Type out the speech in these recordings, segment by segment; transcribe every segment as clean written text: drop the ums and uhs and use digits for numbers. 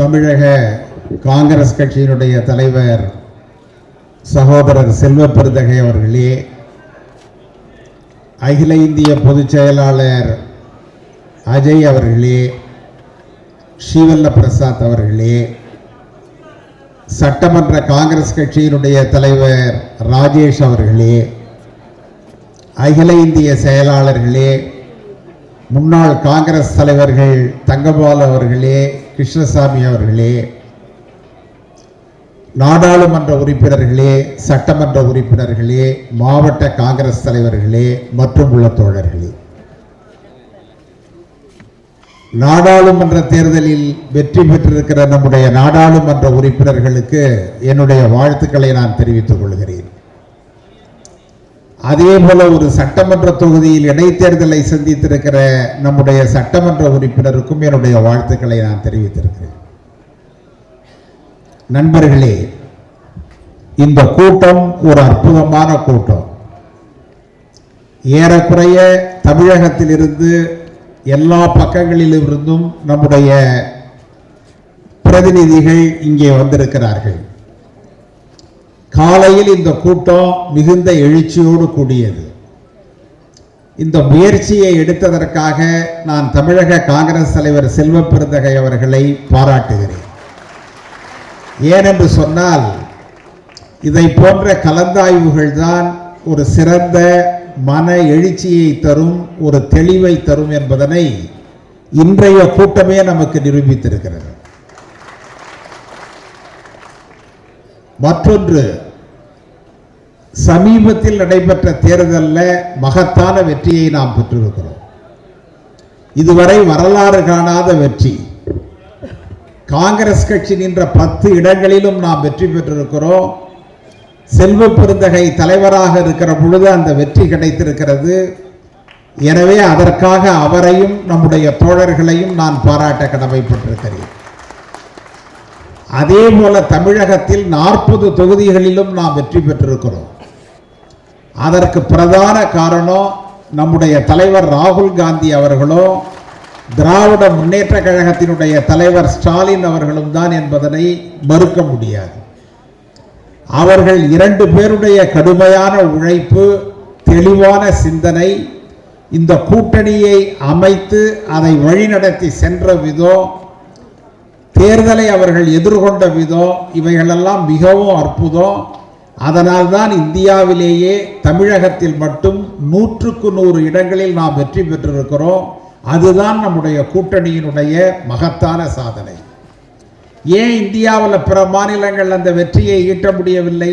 தமிழக காங்கிரஸ் கட்சியினுடைய தலைவர் சகோதரர் செல்வ பெருந்தகை அவர்களே, அகில இந்திய பொதுச் செயலாளர் அஜய் அவர்களே, ஸ்ரீவல்ல பிரசாத் அவர்களே, சட்டமன்ற காங்கிரஸ் கட்சியினுடைய தலைவர் ராஜேஷ் அவர்களே, அகில இந்திய செயலாளர்களே, முன்னாள் காங்கிரஸ் தலைவர்கள் தங்கபால் அவர்களே, கிருஷ்ணசாமி அவர்களே, நாடாளுமன்ற உறுப்பினர்களே, சட்டமன்ற உறுப்பினர்களே, மாவட்ட காங்கிரஸ் தலைவர்களே மற்றும் உள்ள தோழர்களே, நாடாளுமன்ற தேர்தலில் வெற்றி பெற்றிருக்கிற நம்முடைய நாடாளுமன்ற உறுப்பினர்களுக்கு என்னுடைய வாழ்த்துக்களை நான் தெரிவித்துக் கொள்கிறேன். அதே போல ஒரு சட்டமன்ற தொகுதியில் இடைத்தேர்தலை சந்தித்திருக்கிற நம்முடைய சட்டமன்ற உறுப்பினருக்கும் என்னுடைய வாழ்த்துக்களை நான் தெரிவித்திருக்கிறேன். நண்பர்களே, இந்த கூட்டம் ஒரு அற்புதமான கூட்டம். ஏறக்குறைய தமிழகத்திலிருந்து எல்லா பக்கங்களிலிருந்தும் நம்முடைய பிரதிநிதிகள் இங்கே வந்திருக்கிறார்கள். காலையில் இந்த கூட்டம் மிகுந்த எழுச்சியோடு கூடியது. இந்த முயற்சியை எடுத்ததற்காக நான் தமிழக காங்கிரஸ் தலைவர் செல்வ பெருந்தகை அவர்களை பாராட்டுகிறேன். ஏனென்று சொன்னால், இதை போன்ற கலந்தாய்வுகள் தான் ஒரு சிறந்த மன எழுச்சியை தரும், ஒரு தெளிவை தரும் என்பதனை இன்றைய கூட்டமே நமக்கு நிரூபித்திருக்கிறது. மற்றொன்று, சமீபத்தில் நடைபெற்ற தேர்தலில் மகத்தான வெற்றியை நாம் பெற்றிருக்கிறோம். இதுவரை வரலாறு காணாத வெற்றி. காங்கிரஸ் கட்சி நின்ற 10 இடங்களிலும் நாம் வெற்றி பெற்றிருக்கிறோம். செல்வ பெருந்தகை தலைவராக இருக்கிற பொழுது அந்த வெற்றி கிடைத்திருக்கிறது. எனவே அதற்காக அவரையும் நம்முடைய தோழர்களையும் நான் பாராட்ட கடமைப்பட்டிருக்கிறேன். அதே போல தமிழகத்தில் 40 தொகுதிகளிலும் நாம் வெற்றி பெற்றிருக்கிறோம். அதற்கு பிரதான காரணம் நம்முடைய தலைவர் ராகுல் காந்தி அவர்களும் திராவிட முன்னேற்ற கழகத்தினுடைய தலைவர் ஸ்டாலின் அவர்களும் தான் என்பதனை மறுக்க முடியாது. அவர்கள் 2 பேருடைய கடுமையான உழைப்பு, தெளிவான சிந்தனை, இந்த கூட்டணியை அமைத்து அதை வழிநடத்தி சென்ற விதம், தேர்தலை அவர்கள் எதிர்கொண்ட விதம், இவைகளெல்லாம் மிகவும் அற்புதம். அதனால்தான் இந்தியாவிலேயே தமிழகத்தில் மட்டும் 100க்கு 100 இடங்களில் நாம் வெற்றி பெற்றிருக்கிறோம். அதுதான் நம்முடைய கூட்டணியினுடைய மகத்தான சாதனை. ஏன் இந்தியாவில் பிற மாநிலங்கள் அந்த வெற்றியை ஈட்ட முடியவில்லை?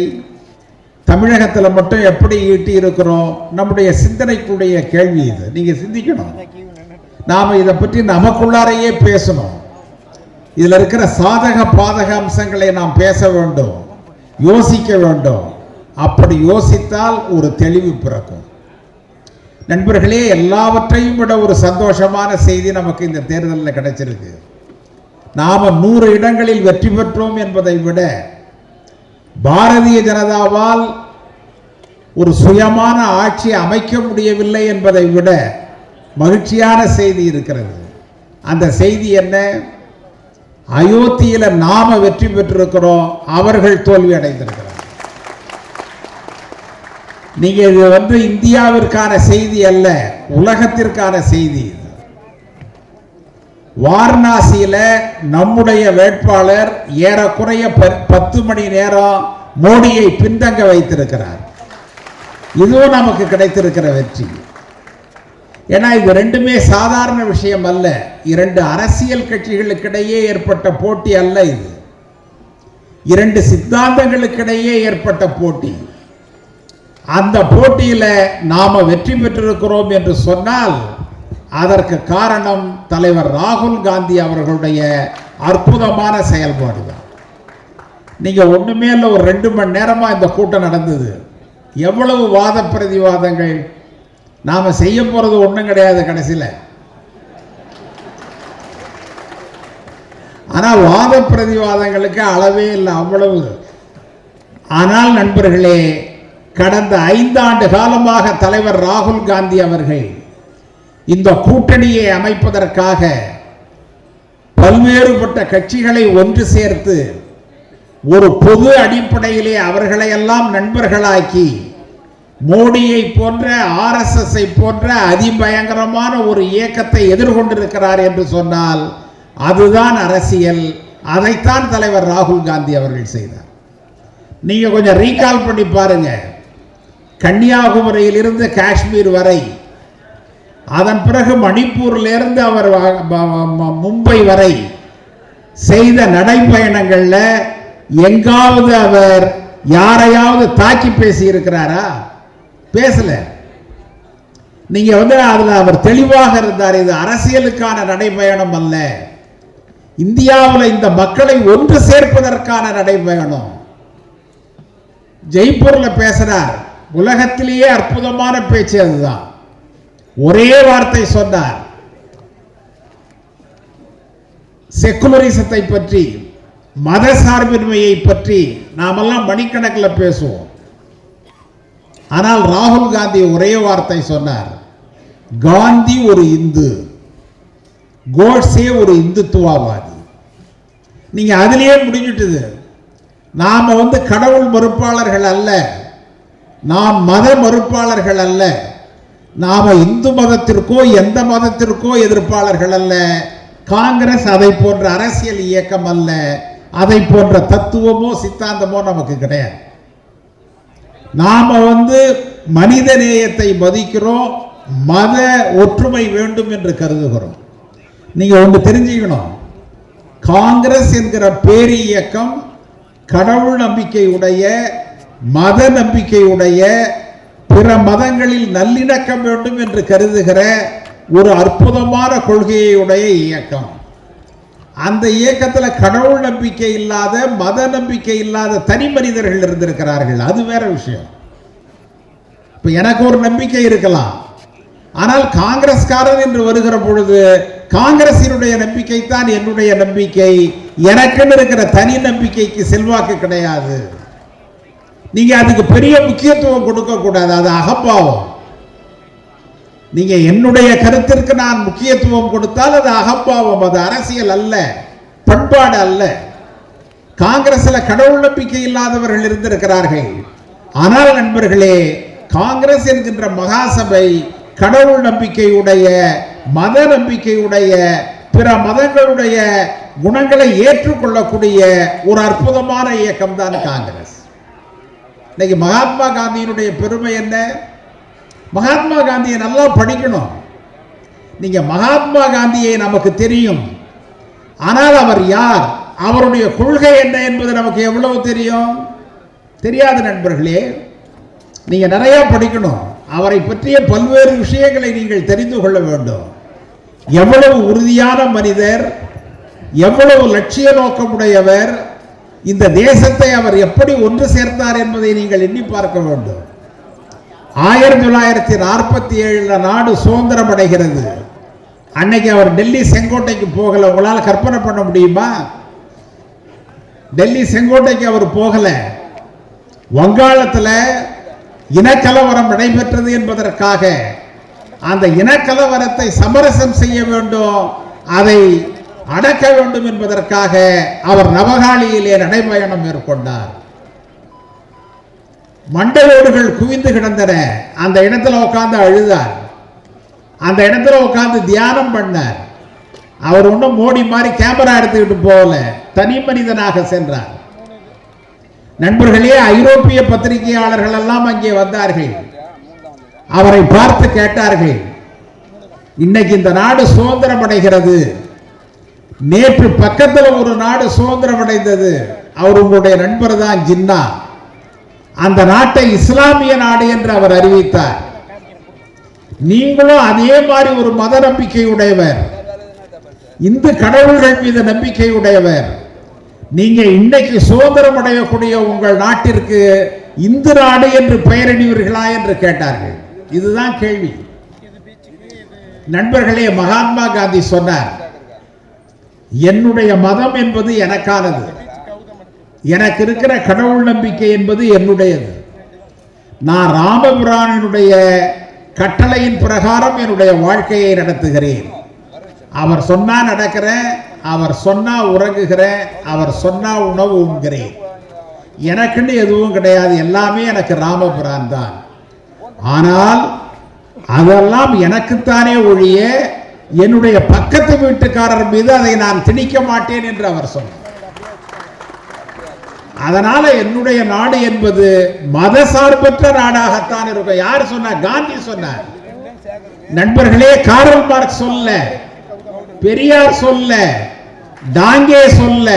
தமிழகத்தில் மட்டும் எப்படி ஈட்டி இருக்கிறோம்? நம்முடைய சிந்தனைக்குடைய கேள்வி இது. நீங்க சிந்திக்கணும். நாம இதை பற்றி நமக்குள்ளாரையே பேசணும். இதில் இருக்கிற சாதக பாதக அம்சங்களை நாம் பேச வேண்டும், யோசிக்க வேண்டும். அப்படி யோசித்தால் ஒரு தெளிவு பிறக்கும். நண்பர்களே, எல்லாவற்றையும் விட ஒரு சந்தோஷமான செய்தி நமக்கு இந்த தேர்தலில் கிடைச்சிருக்கு. நாம 100 இடங்களில் வெற்றி பெற்றோம் என்பதை விட, பாரதிய ஜனதாவால் ஒரு சுயமான ஆட்சி அமைக்க முடியவில்லை என்பதை விட மகிழ்ச்சியான செய்தி இருக்கிறது. அந்த செய்தி என்ன? அயோத்தியில நாம வெற்றி பெற்றிருக்கிறோம், அவர்கள் தோல்வி அடைந்திருக்கிறார். நீங்க இது இந்தியாவிற்கான செய்தி அல்ல, உலகத்திற்கான செய்தி. வாரணாசியில நம்முடைய வேட்பாளர் ஏறக்குறைய 10 மணி நேரம் மோடியை பின்தங்க வைத்திருக்கிறார். இதுவும் நமக்கு கிடைத்திருக்கிற வெற்றி. ஏன்னா இது ரெண்டுமே சாதாரண விஷயம் அல்ல. 2 அரசியல் கட்சிகளுக்கிடையே ஏற்பட்ட போட்டி அல்ல இது. 2 சித்தாந்தங்களுக்கிடையே ஏற்பட்ட போட்டி. அந்த போட்டியில நாம வெற்றி பெற்றிருக்கிறோம் என்று சொன்னால் அதற்கு காரணம் தலைவர் ராகுல் காந்தி அவர்களுடைய அற்புதமான செயல்பாடு தான். நீங்க ஒண்ணுமே இல்லை, ஒரு 2 மணி நேரமா இந்த கூட்டம் நடந்தது. எவ்வளவு வாத பிரதிவாதங்கள்! நாம செய்ய போறது ஒண்ணும் கிடையாது கடைசியில. ஆனா வாத பிரதிவாதங்களுக்கு அளவே இல்லை, அவ்வளவு. ஆனால் நண்பர்களே, கடந்த 5 ஆண்டு காலமாக தலைவர் ராகுல் காந்தி அவர்கள் இந்த கூட்டணியை அமைப்பதற்காக பல்வேறுபட்ட கட்சிகளை ஒன்று சேர்த்து ஒரு பொது அடிப்படையிலே அவர்களை எல்லாம் நண்பர்களாக்கி மோடியை போன்ற RSS போன்ற அதிபயங்கரமான ஒரு இயக்கத்தை எதிர்கொண்டிருக்கிறார் என்று சொன்னால் அதுதான் அரசியல். அதைத்தான் தலைவர் ராகுல் காந்தி அவர்கள் செய்தார். நீங்க கொஞ்சம் ரீகால் பண்ணி பாருங்க. கன்னியாகுமரியில் இருந்து காஷ்மீர் வரை, அதன் பிறகு மணிப்பூரிலிருந்து அவர் மும்பை வரை செய்த நடைபயணங்கள்ல எங்காவது அவர் யாரையாவது தாக்கி பேசி இருக்கிறாரா? பேசல. நீங்க அதுல அவர் தெளிவாக இருந்தார். இது அரசியலுக்கான நடைபயணம் அல்ல, இந்தியாவில் இந்த மக்களை ஒன்று சேர்ப்பதற்கான நடைபயணம். ஜெய்ப்பூர்ல பேசுறார். உலகத்திலேயே அற்புதமான பேச்சு அதுதான். ஒரே வார்த்தை சொன்னார், செக்குலரிசத்தை பற்றி, மத சார்பின்மையை பற்றி நாமெல்லாம் மணிக்கணக்கில் பேசுவோம். ஆனால் ராகுல் காந்தி ஒரே வார்த்தை சொன்னார், காந்தி ஒரு இந்து, கோட்ஸே ஒரு இந்துத்துவவாதி. நீங்க அதிலேயே முடிஞ்சிட்டது. நாம கடவுள் மறுப்பாளர்கள் அல்ல, நாம் மத மறுப்பாளர்கள் அல்ல, நாம இந்து மதத்திற்கோ எந்த மதத்திற்கோ எதிர்ப்பாளர்கள் அல்ல. காங்கிரஸ் அதை போன்ற அரசியல் இயக்கம் அல்ல, அதை போன்ற தத்துவமோ சித்தாந்தமோ நமக்கு கிடையாது. நாம மனித நேயத்தை மதிக்கிறோம், மத ஒற்றுமை வேண்டும் என்று கருதுகிறோம். நீங்க ஒன்று தெரிஞ்சுக்கணும், காங்கிரஸ் என்கிற பேர் இயக்கம் கடவுள் நம்பிக்கையுடைய, மத நம்பிக்கையுடைய, பிற மதங்களில் நல்லிணக்கம் வேண்டும் என்று கருதுகிற ஒரு அற்புதமான கொள்கையுடைய இயக்கம். அந்த இயக்கத்தில் கடவுள் நம்பிக்கை இல்லாத, மத நம்பிக்கை இல்லாத தனி மனிதர்கள் இருந்திருக்கிறார்கள். அது வேற விஷயம். இப்ப எனக்கு ஒரு நம்பிக்கை இருக்கலாம், ஆனால் காங்கிரஸ்காரன் என்று வருகிற பொழுது காங்கிரசினுடைய நம்பிக்கை தான் என்னுடைய நம்பிக்கை. எனக்குன்னு இருக்கிற தனி நம்பிக்கைக்கு செல்வாக்கு கிடையாது. நீங்க அதுக்கு பெரிய முக்கியத்துவம் கொடுக்க கூடாது, அது அகம்பாவம். நீங்க என்னுடைய கருத்திற்கு நான் முக்கியத்துவம் கொடுத்தால் அது அகம்பாவம், அது அரசியல் அல்ல, பண்பாடு அல்ல. காங்கிரஸ்ல கடவுள் நம்பிக்கை இல்லாதவர்கள் இருந்திருக்கிறார்கள். ஆனால் நண்பர்களே, காங்கிரஸ் என்கின்ற மகாசபை கடவுள் நம்பிக்கையுடைய, மத நம்பிக்கையுடைய, பிற மதங்களுடைய குணங்களை ஏற்றுக்கொள்ளக்கூடிய ஒரு அற்புதமான இயக்கம் தான் காங்கிரஸ். இன்னைக்கு மகாத்மா காந்தியினுடைய பெருமை என்ன? மகாத்மா காந்தியை நல்லா படிக்கணும். நீங்க மகாத்மா காந்தியை நமக்கு தெரியும், ஆனால் அவர் யார், அவருடைய கொள்கை என்ன என்பது நமக்கு எவ்வளவு தெரியும்? தெரியாது நண்பர்களே. நீங்க நிறைய படிக்கணும். அவரை பற்றிய பல்வேறு விஷயங்களை நீங்கள் தெரிந்து கொள்ள வேண்டும். எவ்வளவு உறுதியான மனிதர், எவ்வளவு லட்சிய நோக்கமுடையவர், இந்த தேசத்தை அவர் எப்படி ஒன்று சேர்த்தார் என்பதை நீங்கள் எண்ணி பார்க்க வேண்டும். 1947 நாடு சுதந்திரம் அடைகிறது. அன்னைக்கு அவர் டெல்லி செங்கோட்டைக்கு போகல. உங்களால் கற்பனை பண்ண முடியுமா? டெல்லி செங்கோட்டைக்கு அவர் போகல. வங்காளத்தில் இனக்கலவரம் நடைபெற்றது என்பதற்காக அந்த இனக்கலவரத்தை சமரசம் செய்ய வேண்டும், அதை அடக்க வேண்டும் என்பதற்காக அவர் நவகாளியிலே நடைபயணம் மேற்கொண்டார். மண்டலோடுகள் குவிந்து கிடந்தன. அந்த இடத்துல உட்கார்ந்து அழுதார், அந்த இடத்துல உட்கார்ந்து தியானம் பண்ணார். அவர் ஒன்றும் மோடி மாதிரி கேமரா எடுத்துக்கிட்டு போகல, தனி மனிதனாக சென்றார். நண்பர்களே, ஐரோப்பிய பத்திரிகையாளர்கள் எல்லாம் அங்கே வந்தார்கள். அவரை பார்த்து கேட்டார்கள், இன்னைக்கு இந்த நாடு சுதந்திரம் அடைகிறது, நேற்று பக்கத்தில் ஒரு நாடு சுதந்திரம் அடைந்தது, அவர் உங்களுடைய நண்பர் தான் ஜின்னா, அந்த நாட்டை இஸ்லாமிய நாடு என்று அவர் அறிவித்தார். நீங்களும் அதே மாதிரி ஒரு மத நம்பிக்கை உடையவர், இந்து கடவுள்கள் மீது நம்பிக்கை உடையவர், நீங்க இன்னைக்கு சுதந்திரம் அடையக்கூடிய உங்கள் நாட்டிற்கு இந்து நாடு என்று பெயரிடுவீர்களா என்று கேட்டார்கள். இதுதான் கேள்வி. நண்பர்களே, மகாத்மா காந்தி சொன்னார், என்னுடைய மதம் என்பது எனக்கானது, எனக்கு இருக்கிற கடவுள் நம்பிக்கை என்பது என்னுடையது, நான் ராமபிரானுடைய கட்டளையின் பிரகாரம் என்னுடைய வாழ்க்கையை நடத்துகிறேன். அவர் சொன்னா நடக்கிறேன், அவர் சொன்னா உறங்குகிறேன், அவர் சொன்னா உணவு உண்கிறேன். எனக்குன்னு எதுவும் கிடையாது, எல்லாமே எனக்கு ராமபுரான் தான். ஆனால் அதெல்லாம் எனக்குத்தானே ஒழிய என்னுடைய பக்கத்து வீட்டுக்காரர் மீது அதை நான் திணிக்க மாட்டேன் என்று அவர் சொன்னார். அதனால என்னுடைய நாடு என்பது மத சார்பற்ற நாடாகத்தான் இருக்கும். யார் சொன்னார்? காந்தி சொன்னார். நண்பர்களே, காரல் மார்க்ஸ் சொல்ல, பெரியார் சொல்ல, டாங்கே சொல்ல,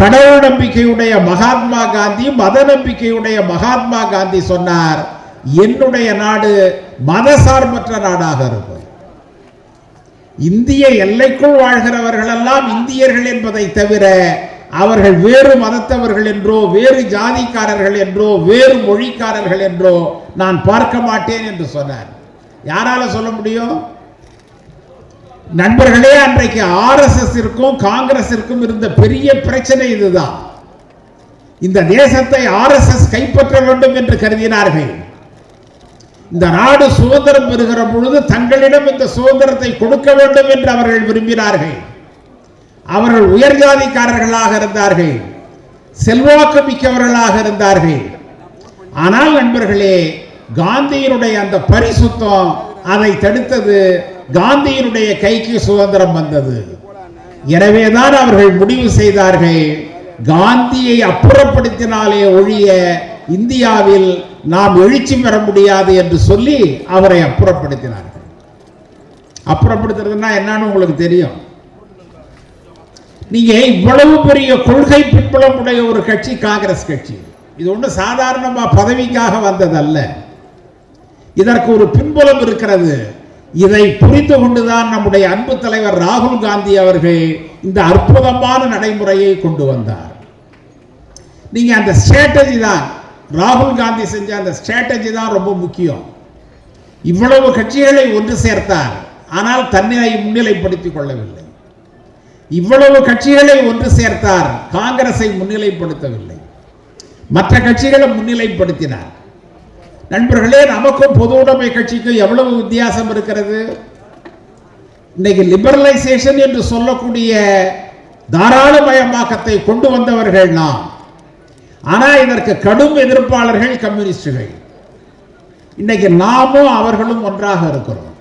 கடவுள் நம்பிக்கையுடைய மகாத்மா காந்தி, மத நம்பிக்கையுடைய மகாத்மா காந்தி சொன்னார், என்னுடைய நாடு மத சார்பற்ற நாடாக இருக்கும். இந்திய எல்லைக்குள் வாழ்கிறவர்கள் எல்லாம் இந்தியர்கள் என்பதை தவிர அவர்கள் வேறு மதத்தவர்கள் என்றோ, வேறு ஜாதிக்காரர்கள் என்றோ, வேறு மொழிக்காரர்கள் என்றோ நான் பார்க்க மாட்டேன் என்று சொன்னார். யாரால சொல்ல முடியும்? நண்பர்களே, அன்றைக்கு ஆர்எஸ்எஸ்ஸிற்கும் காங்கிரஸிற்கும் இருந்த பெரிய பிரச்சனை இதுதான். இந்த தேசத்தை ஆர்எஸ்எஸ் கைப்பற்ற வேண்டும் என்று கருதினார்கள். இந்த நாடு சுதந்திரம் பெறுகிற பொழுது தங்களிடம் இந்த சுதந்திரத்தை கொடுக்க வேண்டும் என்று அவர்கள் விரும்பினார்கள். அவர்கள் உயர் ஜாதிக்காரர்களாக இருந்தார்கள், செல்வாக்கு மிக்கவர்களாக இருந்தார்கள். ஆனால் நண்பர்களே, காந்தியினுடைய அந்த பரிசுத்தம் அதை தடுத்தது. காந்தியினுடைய கைக்கு சுதந்திரம் வந்தது. எனவேதான் அவர்கள் முடிவு செய்தார்கள், காந்தியை அப்புறப்படுத்தினாலே ஒழிய இந்தியாவில் நாம் எழுச்சி பெற முடியாது என்று சொல்லி அவரை அப்புறப்படுத்தினார்கள். அப்புறப்படுத்துறதுன்னா என்னன்னு உங்களுக்கு தெரியும். நீங்க இவ்வளவு பெரிய கொள்கை பின்புலம் உடைய ஒரு கட்சி காங்கிரஸ் கட்சி. இது ஒன்று சாதாரணமா பதவிக்காக வந்ததல்ல, இதற்கு ஒரு பின்புலம் இருக்கிறது. இதை புரிந்து கொண்டுதான் நம்முடைய அன்பு தலைவர் ராகுல் காந்தி அவர்கள் இந்த அற்புதமான நடைமுறையை கொண்டு வந்தார். நீங்க அந்த ஸ்ட்ராட்டஜி தான், ராகுல் காந்தி செஞ்ச அந்த ஸ்ட்ராட்டஜி தான் ரொம்ப முக்கியம். இவ்வளவு கட்சிகளை ஒன்று சேர்த்தார், ஆனால் தன்னை முன்னிலைப்படுத்திக் கொள்ளவில்லை. இவ்வளவு கட்சிகளை ஒன்று சேர்த்தார், காங்கிரஸை முன்னிலைப்படுத்தவில்லை, மற்ற கட்சிகளை முன்னிலைப்படுத்தினார். நண்பர்களே, நமக்கும் பொது உடைமை கட்சிக்கும் எவ்வளவு வித்தியாசம் இருக்கிறது. இன்னைக்கு லிபரலைசேஷன் என்று சொல்லக்கூடிய தாராளமயமாக்கத்தை கொண்டு வந்தவர்கள் நாம். ஆனால் இதற்கு கடும் எதிர்ப்பாளர்கள் கம்யூனிஸ்டுகள். இன்னைக்கு நாமும் அவர்களும் ஒன்றாக இருக்கிறோம்.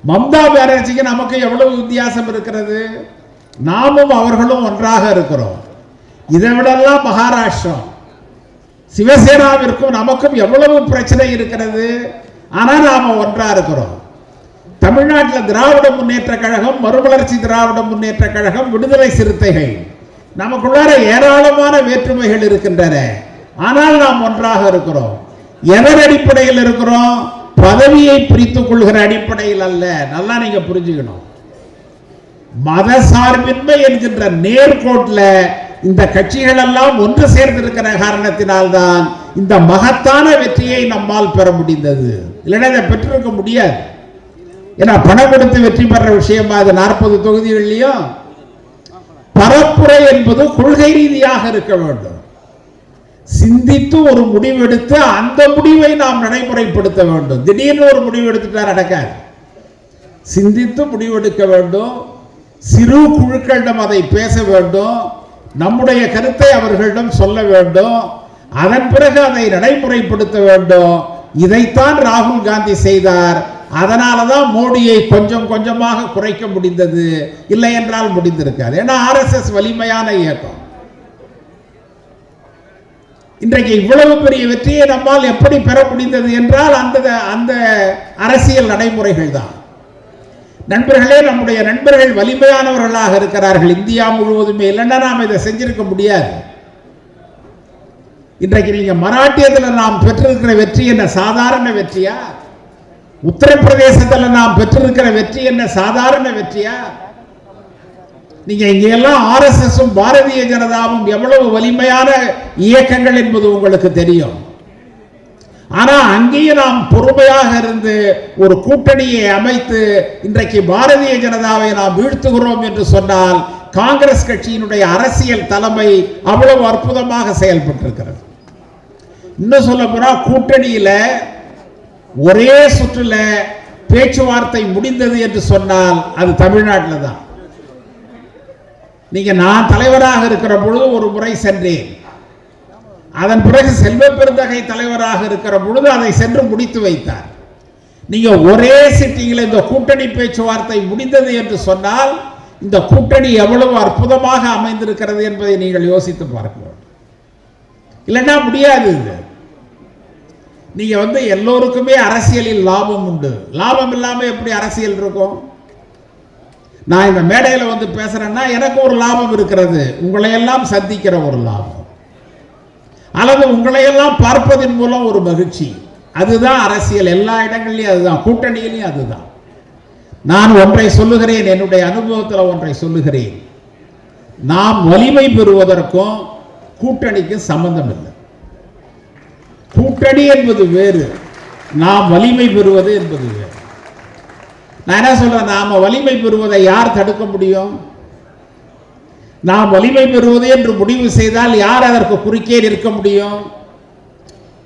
மம்தா பானர்ஜிக்கு நமக்கு எவ்வளவு வித்தியாசம் இருக்கிறது. நாமும் அவர்களும் ஒன்றாக இருக்கிறோம். இதை விடலாம் மகாராஷ்டிரம், சிவசேனாவிற்கும் நமக்கும் எவ்வளவு பிரச்சனை இருக்கிறது. ஆனால் நாம ஒன்றா இருக்கிறோம். தமிழ்நாட்டில் திராவிட முன்னேற்ற கழகம், மறுமலர்ச்சி திராவிட முன்னேற்ற கழகம், விடுதலை சிறுத்தைகள், நமக்குள்ளார ஏராளமான வேற்றுமைகள் இருக்கின்றன. ஆனால் நாம் ஒன்றாக இருக்கிறோம். எதன் அடிப்படையில் இருக்கிறோம்? பதவியை பிரித்துக் கொள்கிற அடிப்படையில் அல்ல. நல்லா நீங்க புரிஞ்சுக்கணும். மத சார்பின்மை என்கின்ற நேர்கோட்டில் இந்த கட்சிகள் எல்லாம் ஒன்று சேர்ந்திருக்கிற காரணத்தினால்தான் இந்த மகத்தான வெற்றியை நம்மால் பெற முடிந்தது. இல்லைன்னா இதை பெற்றிருக்க முடியாது. ஏன்னா பணம் கொடுத்து வெற்றி பெற விஷயமா அது 40 தொகுதிகளிலையும் பரப்புரை என்பது கொள்கை ரீதியாக இருக்க வேண்டும். சிந்தித்து ஒரு முடிவெடுத்து அந்த முடிவை நாம் நடைமுறைப்படுத்த வேண்டும். திடீர்னு ஒரு முடிவு எடுத்துட்டா நடக்காது. சிந்தித்து முடிவெடுக்க வேண்டும். சிறு குழுக்களிடம் அதை பேச வேண்டும். நம்முடைய கருத்தை அவர்களிடம் சொல்ல வேண்டும். அதன் பிறகு அதை நடைமுறைப்படுத்த வேண்டும். இதைத்தான் ராகுல் காந்தி செய்தார். அதனாலதான் மோடியை கொஞ்சம் கொஞ்சமாக குறைக்க முடிந்தது. இல்லை என்றால் முடிந்திருக்காது. ஏன்னா ஆர்எஸ்எஸ் வலிமையான இயக்கம். இன்றைக்கு இவ்வளவு பெரிய வெற்றியை நம்மால் எப்படி பெற முடிந்தது என்றால் அந்த அரசியல் நடைமுறைகள் தான். நண்பர்களே, நம்முடைய நண்பர்கள் வலிமையானவர்களாக இருக்கிறார்கள் இந்தியா முழுவதுமே. இல்லைன்னா நாம் இதை செஞ்சிருக்க முடியாது. இன்றைக்கு நீங்க மராட்டியத்தில் நாம் பெற்றிருக்கிற வெற்றி என்ன சாதாரண வெற்றியா? உத்தரப்பிரதேசத்தில் நாம் பெற்றிருக்கிற வெற்றி என்ன சாதாரண வெற்றியா? நீங்க இங்கெல்லாம் ஆர்எஸ்எஸும் பாரதிய ஜனதாவும் எவ்வளவு வலிமையான இயக்கங்கள் என்பது உங்களுக்கு தெரியும். ஆனா அங்கேயே நாம் பொறுமையாக இருந்து ஒரு கூட்டணியை அமைத்து இன்றைக்கு பாரதிய ஜனதாவை நாம் வீழ்த்துகிறோம் என்று சொன்னால் காங்கிரஸ் கட்சியினுடைய அரசியல் தலைமை அவ்வளவு அற்புதமாக செயல்பட்டிருக்கிறது. இன்னும் சொல்ல போனா கூட்டணியில ஒரே சுற்றுல பேச்சுவார்த்தை முடிந்தது என்று சொன்னால் அது தமிழ்நாட்டில் தான். நீங்க நான் தலைவராக இருக்கிற பொழுது ஒரு முறை சென்றேன். அதன் பிறகு செல்வ பெருந்தகை தலைவராக இருக்கிற பொழுது அதை சென்று முடித்து வைத்தார். நீங்க ஒரே சிட்டிங்கில் இந்த கூட்டணி பேச்சுவார்த்தை முடிந்தது என்று சொன்னால் இந்த கூட்டணி எவ்வளவு அற்புதமாக அமைந்திருக்கிறது என்பதை நீங்கள் யோசித்து பார்க்கலாம். இல்லைன்னா முடியாது. நீங்க எல்லோருக்குமே அரசியலில் லாபம் உண்டு. லாபம் இல்லாம எப்படி அரசியல் இருக்கும்? நான் இந்த மேடையில் பேசுறேன்னா எனக்கு ஒரு லாபம் இருக்கிறது, உங்களை எல்லாம் சந்திக்கிற ஒரு லாபம், அல்லது உங்களை எல்லாம் பார்ப்பதன் மூலம் ஒரு மகிழ்ச்சி. அதுதான் அரசியல். எல்லா இடங்கள்லையும் அதுதான், கூட்டணியிலையும் அதுதான். நான் ஒன்றை சொல்லுகிறேன், என்னுடைய அனுபவத்தில் ஒன்றை சொல்லுகிறேன். நாம் வலிமை பெறுவதற்கும் கூட்டணிக்கும் சம்பந்தம் இல்லை. கூட்டணி என்பது வேறு, நாம் வலிமை பெறுவது என்பது வேறு. நான் என்ன சொல்றேன், நாம வலிமை பெறுவதை யார் தடுக்க முடியும்? நாம் வலிமை பெறுவது என்று முடிவு செய்தால் யார் அதற்கு குறுக்கே நிற்க முடியும்?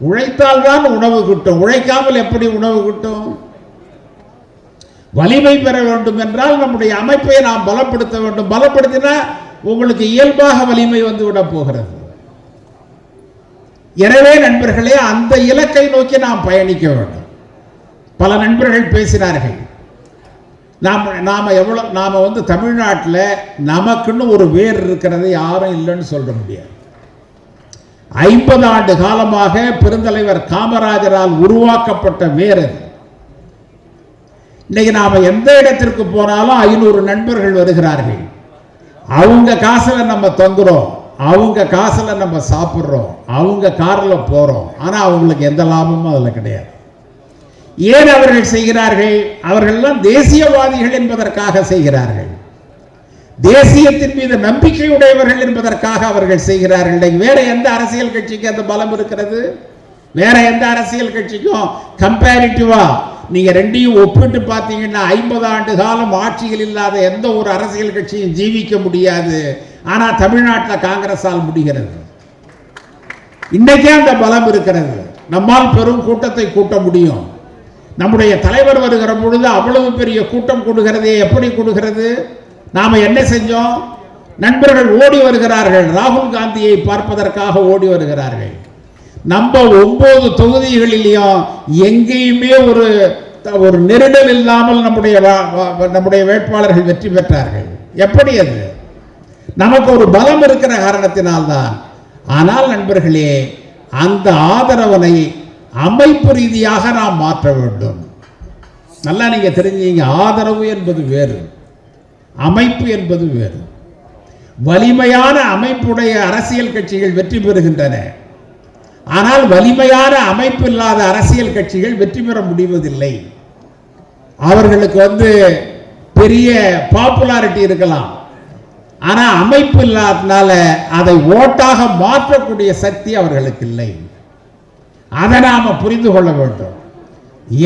உழைத்தால் தான் உணவு கிட்டும், உழைக்காமல் எப்படி உணவு கிட்டும்? வலிமை பெற வேண்டும் என்றால் நம்முடைய அமைப்பை நாம் பலப்படுத்த வேண்டும். பலப்படுத்தினா உங்களுக்கு இயல்பாக வலிமை வந்து விட போகிறது. எனவே நண்பர்களே, அந்த இலக்கை நோக்கி நாம் பயணிக்க வேண்டும். பல நண்பர்கள் பேசினார்கள், நாம தமிழ்நாட்டில் நமக்குன்னு ஒரு வேர் இருக்கிறது யாரும் இல்லைன்னு சொல்ல முடியாது. 50 ஆண்டு காலமாக பெருந்தலைவர் காமராஜரால் உருவாக்கப்பட்ட வேர் அது. இன்னைக்கு நாம எந்த இடத்திற்கு போனாலும் 500 நண்பர்கள் வருகிறார்கள். அவங்க காசுல நம்ம தங்குறோம், அவங்க காசுல நம்ம சாப்பிட்றோம், அவங்க கார்ல போறோம். ஆனா அவங்களுக்கு எந்த லாபமும் அதுல கிடையாது. ஏன் அவர்கள் செய்கிறார்கள்? அவர்கள்லாம் தேசியவாதிகள் என்பதற்காக செய்கிறார்கள். தேசியத்தின் மீது நம்பிக்கை உடையவர்கள் என்பதற்காக அவர்கள் செய்கிறார்கள். வேற எந்த அரசியல் கட்சிக்கு அந்த பலம் இருக்கிறது? வேற எந்த அரசியல் கட்சிக்கும் கம்பேரிட்டிவா நீங்க ரெண்டையும் ஒப்பிட்டு பார்த்தீங்கன்னா 50 ஆண்டு காலம் ஆட்சியில் இல்லாத எந்த ஒரு அரசியல் கட்சியும் ஜீவிக்க முடியாது. ஆனா தமிழ்நாட்டில் காங்கிரஸால் முடிகிறது. இன்னைக்கே அந்த பலம் இருக்கிறது. நம்மால் பெரும் கூட்டத்தை கூட்ட முடியும். நம்முடைய தலைவர் வருகிற பொழுது அவ்வளவு பெரிய கூட்டம் கூடுகிறதே. எப்படி கூடுகிறது? நாம என்ன செஞ்சோம்? நண்பர்கள் ஓடி வருகிறார்கள், ராகுல் காந்தியை பார்ப்பதற்காக ஓடி வருகிறார்கள். நம்ம 9 தொகுதிகளிலும் எங்கேயுமே ஒரு நெருடல் இல்லாமல் நம்முடைய வேட்பாளர்கள் வெற்றி பெற்றார்கள். எப்படி? அது நமக்கு ஒரு பலம் இருக்கிற காரணத்தினால்தான். ஆனால் நண்பர்களே, அந்த ஆதரவனை அமைப்பு ரீதியாக நாம் மாற்ற வேண்டும். நல்லா நீங்க தெரிஞ்சீங்க, ஆதரவு என்பது வேறு, அமைப்பு என்பது வேறு. வலிமையான அமைப்புடைய அரசியல் கட்சிகள் வெற்றி பெறுகின்றன. ஆனால் வலிமையான அமைப்பு இல்லாத அரசியல் கட்சிகள் வெற்றி பெற முடிவதில்லை. அவர்களுக்கு பெரிய பாப்புலாரிட்டி இருக்கலாம், ஆனா அமைப்பு இல்லாதனால அதை ஓட்டாக மாற்றக்கூடிய சக்தி அவர்களுக்கு இல்லை. அதை நாம புரிந்து கொள்ள வேண்டும்.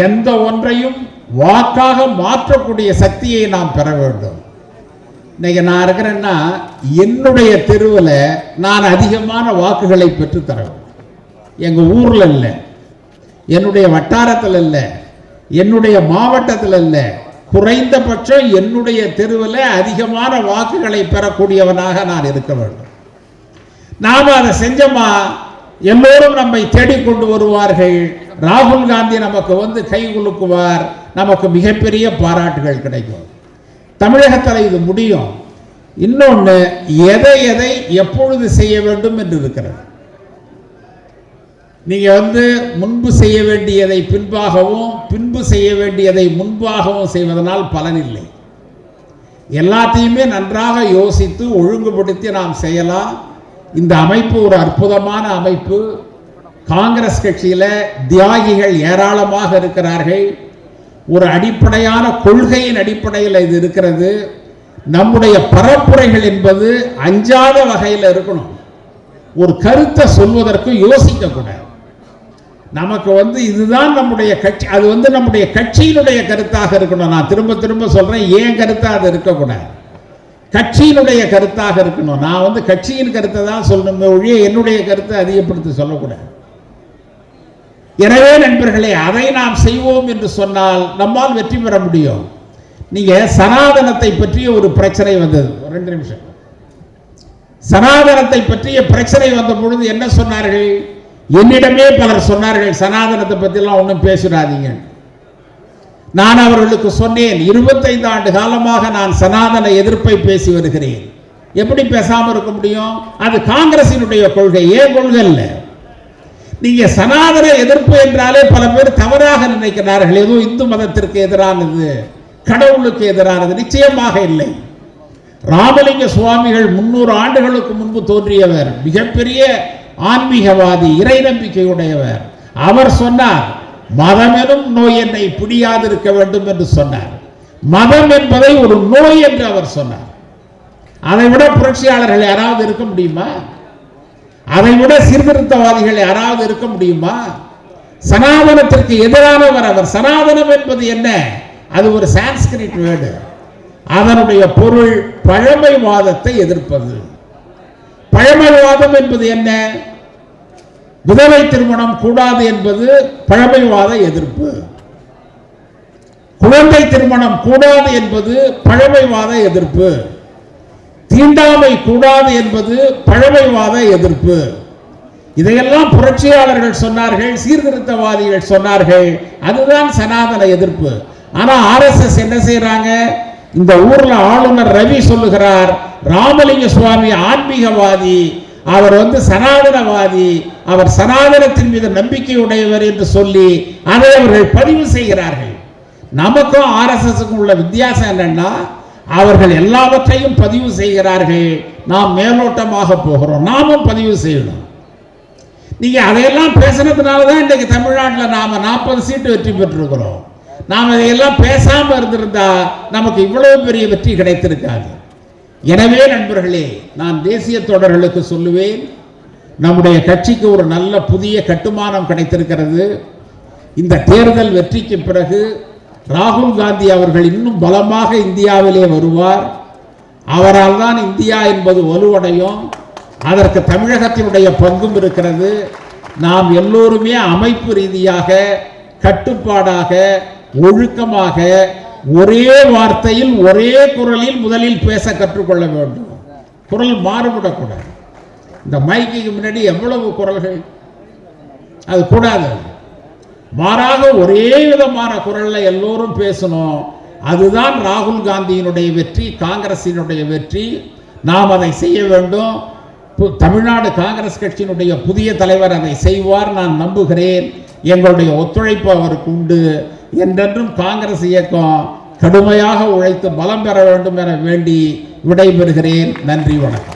எந்த ஒன்றையும் வாக்காக மாற்றக்கூடிய சக்தியை நாம் பெற வேண்டும். இன்னைக்கு நான் இருக்கிறேன்னா என்னுடைய தெருவில் நான் அதிகமான வாக்குகளை பெற்று தர வேண்டும். எங்க ஊர்ல இல்லை, என்னுடைய வட்டாரத்தில் இல்லை, என்னுடைய மாவட்டத்தில் இல்லை, குறைந்தபட்சம் என்னுடைய தெருவில் அதிகமான வாக்குகளை பெறக்கூடியவனாக நான் இருக்க வேண்டும். நாம அதை செஞ்சோமா எல்லோரும் நம்மை தேடிக்கொண்டு வருவார்கள். ராகுல் காந்தி நமக்கு கை குலுக்குவார், நமக்கு மிகப்பெரிய பாராட்டுகள் கிடைக்கும். தமிழகத்தில் இது முடியும். இன்னொன்று, எதை எதை எப்பொழுது செய்ய வேண்டும் என்று இருக்கிறது. நீங்க முன்பு செய்ய வேண்டியதை பின்பாகவும், பின்பு செய்ய வேண்டியதை முன்பாகவும் செய்வதனால் பலனில்லை. எல்லாத்தையுமே நன்றாக யோசித்து ஒழுங்குபடுத்தி நாம் செய்யலாம். இந்த அமைப்பு ஒரு அற்புதமான அமைப்பு. காங்கிரஸ் கட்சியில தியாகிகள் ஏராளமாக இருக்கிறார்கள். ஒரு அடிப்படையான கொள்கையின் அடிப்படையில் இது இருக்கிறது. நம்முடைய பரப்புரைகள் என்பது அஞ்சாத வகையில் இருக்கணும். ஒரு கருத்தை சொல்வதற்கு யோசிக்க கூடாது. நமக்கு இதுதான் நம்முடைய கட்சி, அது நம்முடைய கட்சியினுடைய கருத்தாக இருக்கணும். நான் திரும்ப திரும்ப சொல்றேன், ஏன் கருத்தா அது இருக்கக்கூடாது, கட்சியினுடைய கருத்தாக இருக்கணும். நான் கட்சியின் கருத்தை தான் சொல்லணுமே ஒழிய என்னுடைய கருத்தை அதிகப்படுத்தி சொல்லக்கூடாது. எனவே நண்பர்களே, அதை நாம் செய்வோம் என்று சொன்னால் நம்மால் வெற்றி பெற முடியும். நீங்க சனாதனத்தை பற்றிய ஒரு பிரச்சனை வந்தது. 2 நிமிஷம். சனாதனத்தை பற்றிய பிரச்சனை வந்த பொழுது என்ன சொன்னார்கள்? என்னிடமே பலர் சொன்னார்கள், சனாதனத்தை பத்தி எல்லாம் ஒன்றும் பேசிடாதீங்க. நான் அவர்களுக்கு சொன்னேன், 25 ஆண்டு காலமாக நான் சனாதன எதிர்ப்பை பேசி வருகிறேன். எப்படி பேசாம இருக்க முடியும்? அது காங்கிரசினுடைய கொள்கை, ஏன் கொள்கை இல்ல. நீங்க சனாதன எதிர்ப்பு என்றாலே பல பேர் தவறாக நினைக்கிறார்கள், ஏதோ இந்து மதத்திற்கு எதிரானது, கடவுளுக்கு எதிரானது. நிச்சயமாக இல்லை. ராமலிங்க சுவாமிகள் 300 ஆண்டுகளுக்கு முன்பு தோன்றியவர், மிகப்பெரிய ஆன்மீகவாதி, இறை நம்பிக்கையுடையவர். அவர் சொன்னார், மதமெனும் நோய் என்னை பிடியாதிருக்க வேண்டும் என்று சொன்னார். மதம் என்பதை ஒரு நோய் என்று அவர் சொன்னார். அதை விட புரட்சியாளர்கள் யாராவது இருக்க முடியுமா? அதை விட சீர்திருத்தவாதிகள் யாராவது இருக்க முடியுமா? சனாதனத்திற்கு எதிரானவர் அவர். சனாதனம் என்பது என்ன? அது ஒரு சான்ஸ்கிரிட் வேர்டு. அதனுடைய பொருள் பழமைவாதத்தை எதிர்ப்பது. பழமைவாதம் என்பது என்ன? விதவை திருமணம் கூடாது என்பது பழமைவாத எதிர்ப்பு. குழந்தை திருமணம் கூடாது என்பது பழமைவாத எதிர்ப்பு. தீண்டாமை கூடாது என்பது பழமைவாத எதிர்ப்பு. இதையெல்லாம் புரட்சியாளர்கள் சொன்னார்கள், சீர்திருத்தவாதிகள் சொன்னார்கள். அதுதான் சனாதன எதிர்ப்பு. ஆனா RSS என்ன செய்யறாங்க? இந்த ஊர்ல ஆளுநர் ரவி சொல்லுகிறார், ராமலிங்க சுவாமி ஆன்மீகவாதி, அவர் சனாதனவாதி, அவர் சனாதனத்தின் மீது நம்பிக்கை உடையவர் என்று சொல்லி அதை அவர்கள் பதிவு செய்கிறார்கள். நமக்கும் RSSக்கும் உள்ள வித்தியாசம் என்னன்னா, அவர்கள் எல்லாவற்றையும் பதிவு செய்கிறார்கள், நாம் மேலோட்டமாக போகிறோம். நாமும் பதிவு செய்யணும். நீங்க அதையெல்லாம் பேசுனதுனாலதான் இன்றைக்கு தமிழ்நாட்டில் நாம 40 சீட்டு வெற்றி பெற்றிருக்கிறோம். நாம் இதையெல்லாம் பேசாம இருந்திருந்தா நமக்கு இவ்வளவு பெரிய வெற்றி கிடைத்திருக்காது. எனவே நண்பர்களே, நான் தேசிய தோழர்களுக்கு சொல்லுவேன், நம்முடைய கட்சிக்கு ஒரு நல்ல புதிய கட்டுமானம் கிடைத்திருக்கிறது. இந்த தேர்தல் வெற்றிக்கு பிறகு ராகுல் காந்தி அவர்கள் இன்னும் பலமாக இந்தியாவிலே வருவார். அவரால் தான் இந்தியா என்பது வலுவடையும். அதற்கு தமிழகத்தினுடைய பங்கும் இருக்கிறது. நாம் எல்லோருமே அமைப்பு ரீதியாக, கட்டுப்பாடாக, ஒழுக்கமாக, ஒரே வார்த்தையில் ஒரே குரலில் முதலில் பேச கற்றுக்கொள்ள வேண்டும். குரல் மாறுபடக்கூடாது. இந்த மைக்கு முன்னாடி எவ்வளவு குரல்கள், அது கூடாது. மாறாக ஒரே விதமான குரல்ல எல்லோரும் பேசணும். அதுதான் ராகுல் காந்தியினுடைய வெற்றி, காங்கிரசினுடைய வெற்றி. நாம் அதை செய்ய வேண்டும். தமிழ்நாடு காங்கிரஸ் கட்சியினுடைய புதிய தலைவர் அதை செய்வார், நான் நம்புகிறேன். எங்களுடைய ஒத்துழைப்பு அவருக்கு உண்டு. என்றென்றும் காங்கிரஸ் இயக்கம் கடுமையாக உழைத்து பலம் பெற வேண்டும் என வேண்டி விடைபெறுகிறேன். நன்றி, வணக்கம்.